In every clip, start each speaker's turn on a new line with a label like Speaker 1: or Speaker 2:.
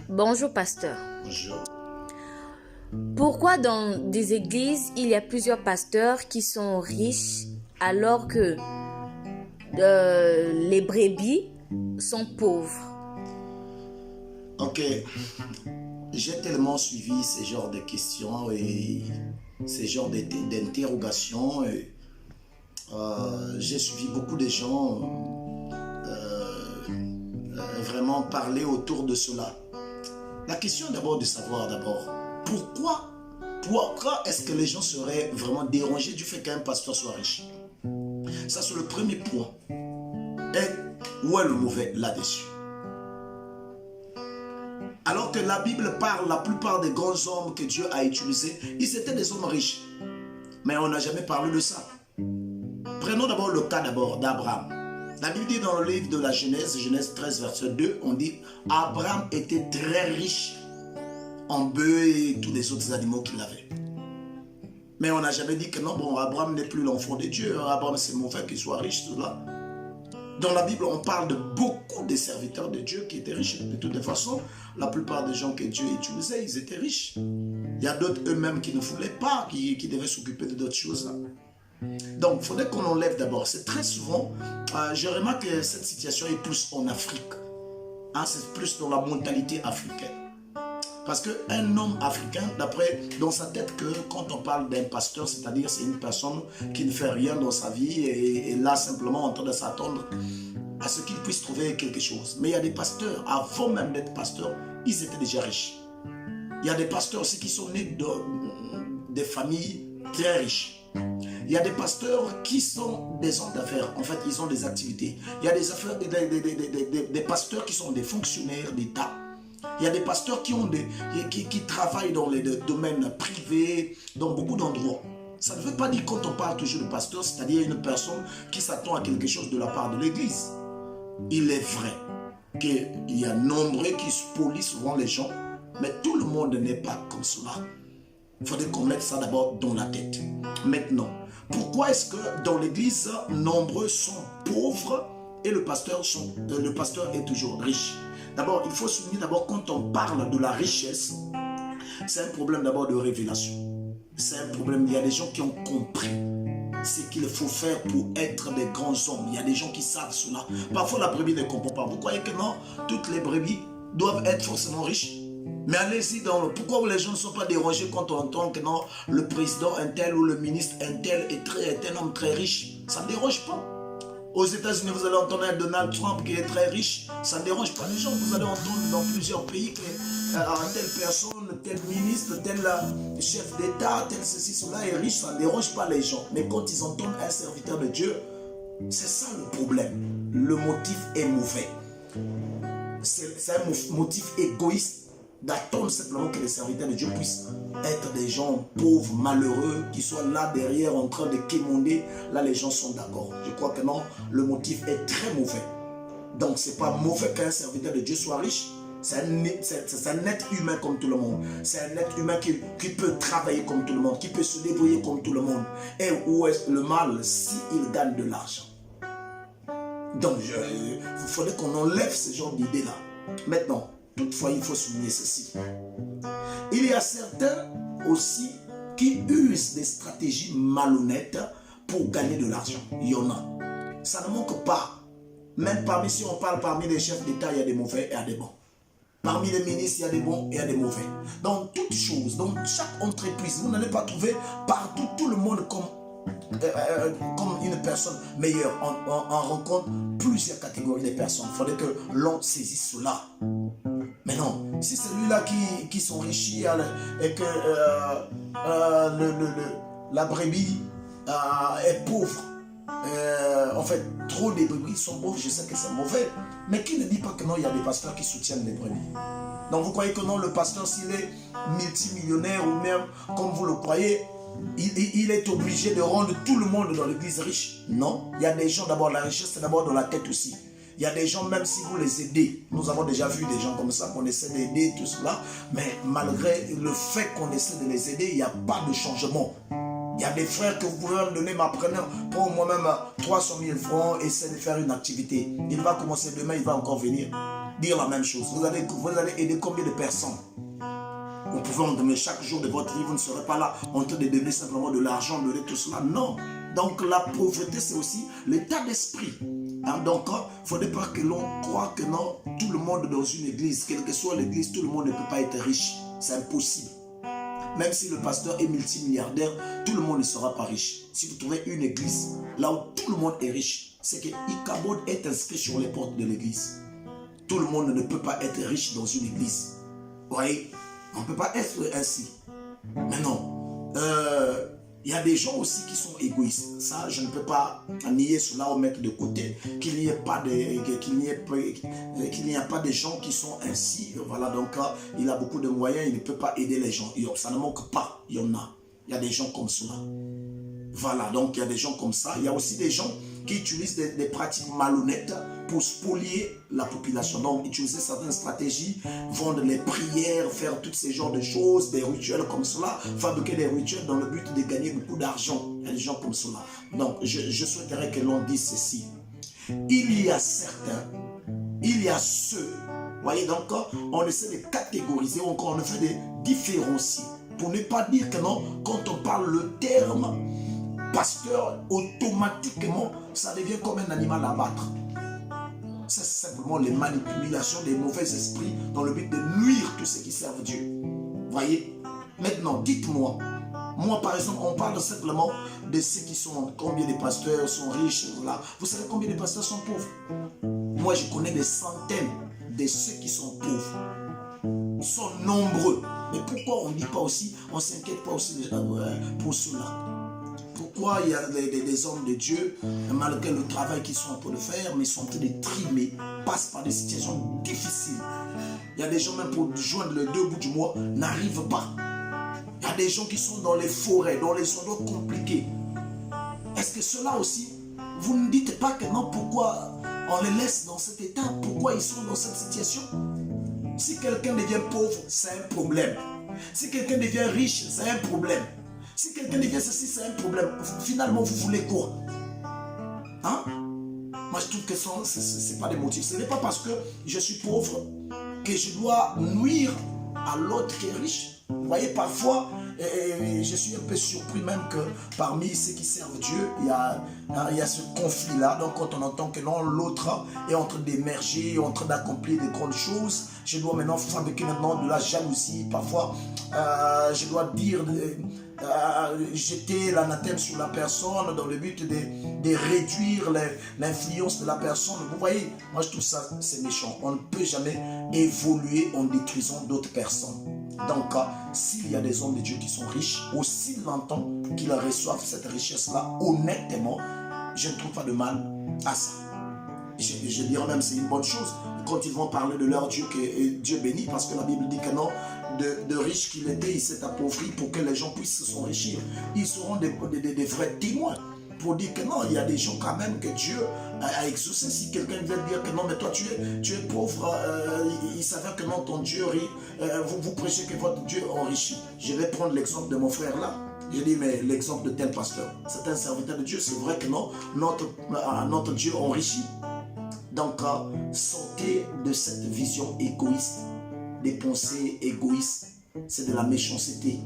Speaker 1: Bonjour pasteur.
Speaker 2: Bonjour.
Speaker 1: Pourquoi dans des églises, il y a plusieurs pasteurs qui sont riches alors que les brebis sont pauvres?
Speaker 2: Ok, j'ai tellement suivi ce genre de questions et ce genre d'interrogations. J'ai suivi beaucoup de gens vraiment parler autour de cela. La question est d'abord de savoir pourquoi est-ce que les gens seraient vraiment dérangés du fait qu'un pasteur soit riche? Ça, c'est le premier point. Et où est le mauvais là-dessus? Alors que la Bible parle, la plupart des grands hommes que Dieu a utilisés, ils étaient des hommes riches. Mais on n'a jamais parlé de ça. Prenons d'abord le cas d'Abraham. La Bible dit dans le livre de la Genèse, Genèse 13, verset 2, on dit « Abraham était très riche en bœufs et tous les autres animaux qu'il avait. » Mais on n'a jamais dit que non, bon, Abraham n'est plus l'enfant de Dieu. Abraham, c'est mauvais qu'il soit riche, tout là. Dans la Bible, on parle de beaucoup de serviteurs de Dieu qui étaient riches. De toute façon, la plupart des gens que Dieu utilisait, ils étaient riches. Il y a d'autres eux-mêmes qui ne voulaient pas, qui devaient s'occuper de d'autres choses là. Donc, il faudrait qu'on enlève d'abord. C'est très souvent, je remarque que cette situation est plus en Afrique. Hein, c'est plus dans la mentalité africaine. Parce qu'un homme africain, dans sa tête, que quand on parle d'un pasteur, c'est-à-dire c'est une personne qui ne fait rien dans sa vie et là simplement en train de s'attendre à ce qu'il puisse trouver quelque chose. Mais il y a des pasteurs, avant même d'être pasteurs, ils étaient déjà riches. Il y a des pasteurs aussi qui sont nés des familles très riches. Il y a des pasteurs qui sont des hommes d'affaires. En fait, ils ont des activités. Il y a des pasteurs qui sont des fonctionnaires d'État. Il y a des pasteurs qui travaillent dans les domaines privés, dans beaucoup d'endroits. Ça ne veut pas dire quand on parle toujours de pasteur, c'est-à-dire une personne qui s'attend à quelque chose de la part de l'Église. Il est vrai qu'il y a nombreux qui spolient souvent les gens, mais tout le monde n'est pas comme cela. Il faudrait qu'on mette ça d'abord dans la tête. Maintenant, pourquoi est-ce que dans l'Église, nombreux sont pauvres et le pasteur est toujours riche? D'abord, il faut souligner d'abord quand on parle de la richesse, c'est un problème d'abord de révélation. C'est un problème, il y a des gens qui ont compris ce qu'il faut faire pour être des grands hommes. Il y a des gens qui savent cela. Parfois, la brebis ne comprend pas. Vous croyez que non, toutes les brebis doivent être forcément riches? Mais allez-y pourquoi les gens ne sont pas dérangés quand on entend que non, le président un tel ou le ministre un tel est un homme très riche? Ça ne dérange pas. Aux États-Unis, vous allez entendre un Donald Trump qui est très riche. Ça ne dérange pas les gens. Vous allez entendre dans plusieurs pays que telle personne, tel ministre, tel chef d'État, tel ceci, cela est riche. Ça ne dérange pas les gens. Mais quand ils entendent un serviteur de Dieu, c'est ça le problème. Le motif est mauvais. C'est un motif égoïste d'attendre simplement que les serviteurs de Dieu puissent être des gens pauvres, malheureux, qui soient là derrière en train de quémander. Là, les gens sont d'accord. Je crois que non, le motif est très mauvais. Donc, ce n'est pas mauvais qu'un serviteur de Dieu soit riche. C'est un être humain comme tout le monde. C'est un être humain qui peut travailler comme tout le monde, qui peut se débrouiller comme tout le monde. Et où est le mal s'il gagne de l'argent? Donc, il faudrait qu'on enlève ce genre d'idée-là. Maintenant, toutefois, il faut souligner ceci. Il y a certains aussi qui usent des stratégies malhonnêtes pour gagner de l'argent. Il y en a. Ça ne manque pas. Même si on parle parmi les chefs d'État, il y a des mauvais et il y a des bons. Parmi les ministres, il y a des bons et il y a des mauvais. Dans toutes choses, dans chaque entreprise, vous n'allez pas trouver partout tout le monde comme une personne meilleure. On rencontre plusieurs catégories de personnes. Il faudrait que l'on saisisse cela. Mais non, si celui-là qui s'enrichit et que la brebis est pauvre, en fait, trop de brebis sont pauvres, je sais que c'est mauvais. Mais qui ne dit pas que non, il y a des pasteurs qui soutiennent les brebis? Donc vous croyez que non, le pasteur, s'il est multimillionnaire ou même comme vous le croyez, il est obligé de rendre tout le monde dans l'église riche? Non, il y a des gens, d'abord, la richesse, c'est d'abord dans la tête aussi. Il y a des gens, même si vous les aidez, nous avons déjà vu des gens comme ça, qu'on essaie d'aider, tout cela, mais malgré le fait qu'on essaie de les aider, il n'y a pas de changement. Il y a des frères que vous pouvez me donner, prends moi-même 300 000 francs, essaie de faire une activité. Il va commencer demain, il va encore venir. dire la même chose. Vous allez aider combien de personnes? Vous pouvez en donner chaque jour de votre vie, vous ne serez pas là en train de donner simplement de l'argent, de tout cela. Non. Donc la pauvreté, c'est aussi l'état d'esprit. Donc, il ne faudrait pas que l'on croie que non, tout le monde dans une église, quelle que soit l'église, tout le monde ne peut pas être riche. C'est impossible. Même si le pasteur est multimilliardaire, tout le monde ne sera pas riche. Si vous trouvez une église là où tout le monde est riche, c'est que Ichabod est inscrit sur les portes de l'église. Tout le monde ne peut pas être riche dans une église. Vous voyez, on ne peut pas être ainsi. Mais non, il y a des gens aussi qui sont égoïstes. Ça, je ne peux pas nier cela ou mettre de côté. Qu'il n'y a pas de gens qui sont ainsi. Voilà, donc il a beaucoup de moyens, il ne peut pas aider les gens. Ça ne manque pas, il y en a. Il y a des gens comme cela. Voilà, donc il y a des gens comme ça. Il y a aussi des gens qui utilisent des pratiques malhonnêtes pour spolier la population. Donc, utiliser certaines stratégies, vendre les prières, faire tous ces genres de choses, des rituels comme cela, fabriquer des rituels dans le but de gagner beaucoup d'argent. Il y a des gens comme cela. Donc, je souhaiterais que l'on dise ceci. Il y a certains, il y a ceux. Vous voyez, donc, on essaie de catégoriser, encore on essaie de différencier. Pour ne pas dire que non, quand on parle le terme pasteur, automatiquement, ça devient comme un animal à abattre. C'est simplement les manipulations des mauvais esprits dans le but de nuire tous ceux qui servent Dieu. Voyez? Maintenant, dites-moi, moi par exemple, on parle simplement de ceux qui sont, combien de pasteurs sont riches, là. Vous savez combien de pasteurs sont pauvres? Moi, je connais des centaines de ceux qui sont pauvres. Ils sont nombreux. Mais pourquoi on ne dit pas aussi, on ne s'inquiète pas aussi pour cela? Pourquoi il y a des hommes de Dieu, malgré le travail qu'ils sont en train de faire, mais ils sont en train de trimer, passent par des situations difficiles. Il y a des gens même pour joindre les deux bouts du mois, n'arrivent pas. Il y a des gens qui sont dans les forêts, dans les endroits compliqués. Est-ce que ceux-là aussi, vous ne dites pas que non, pourquoi on les laisse dans cet état? Pourquoi ils sont dans cette situation? Si quelqu'un devient pauvre, c'est un problème. Si quelqu'un devient riche, c'est un problème. Si quelqu'un devient ceci, c'est un problème. Finalement, vous voulez quoi? Hein? Moi, je trouve que ce n'est pas des motifs. Ce n'est pas parce que je suis pauvre que je dois nuire à l'autre qui est riche. Vous voyez, parfois, je suis un peu surpris même que parmi ceux qui servent Dieu, il y a ce conflit-là. Donc, quand on entend que l'autre est en train d'émerger, en train d'accomplir de grandes choses, je dois maintenant fabriquer maintenant de la jalousie. Parfois, je dois dire... jeter l'anathème sur la personne dans le but de réduire l'influence de la personne. Vous voyez, moi je trouve ça c'est méchant. On ne peut jamais évoluer en détruisant d'autres personnes. Donc s'il y a des hommes de Dieu qui sont riches, aussi longtemps qu'ils reçoivent cette richesse-là honnêtement, je ne trouve pas de mal à ça. Je dirais même c'est une bonne chose quand ils vont parler de leur Dieu que Dieu bénit, parce que la Bible dit que non, de riches qu'il était, il s'est appauvri pour que les gens puissent s'enrichir. Ils seront des vrais témoins pour dire que non, il y a des gens quand même que Dieu a exaucé. Si quelqu'un vient dire que non, mais toi tu es pauvre, il s'avère que non, ton Dieu vous prêchez que votre Dieu enrichit. Je vais prendre l'exemple de mon frère là. Je dis, mais l'exemple de tel pasteur, c'est un serviteur de Dieu, c'est vrai que non, notre Dieu enrichit. Donc, sortez de cette vision égoïste, des pensées égoïstes, c'est de la méchanceté.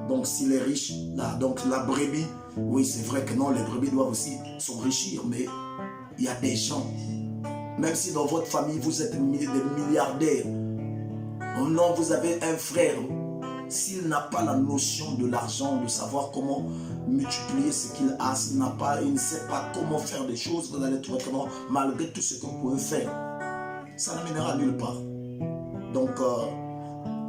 Speaker 2: Donc, s'il est riche, là, donc la brebis, oui, c'est vrai que non, les brebis doivent aussi s'enrichir, mais il y a des gens, même si dans votre famille, vous êtes des milliardaires, non, vous avez un frère, s'il n'a pas la notion de l'argent, de savoir comment multiplier ce qu'il a, s'il n'a pas, il ne sait pas comment faire des choses, vous allez trouver comment, malgré tout ce que vous pouvez faire, ça ne mènera nulle part. Donc,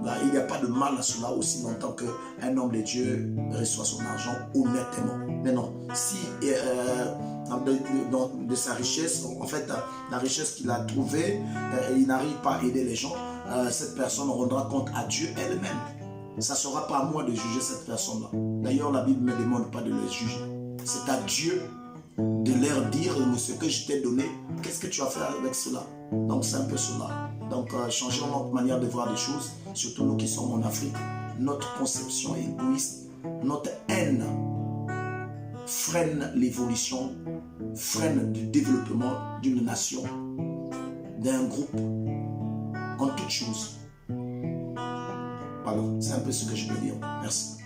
Speaker 2: là, il n'y a pas de mal à cela aussi longtemps qu'un homme de Dieu reçoit son argent honnêtement. Mais non, si de sa richesse, en fait, la richesse qu'il a trouvée, il n'arrive pas à aider les gens, cette personne rendra compte à Dieu elle-même. Ça ne sera pas à moi de juger cette personne-là. D'ailleurs, la Bible ne me demande pas de les juger. C'est à Dieu de leur dire ce que je t'ai donné. Qu'est-ce que tu as fait avec cela? Donc, c'est un peu cela. Donc, changeons notre manière de voir les choses, surtout nous qui sommes en Afrique. Notre conception égoïste, notre haine freine l'évolution, freine le développement d'une nation, d'un groupe. en toutes choses. Voilà, c'est un peu ce que je peux dire. Merci.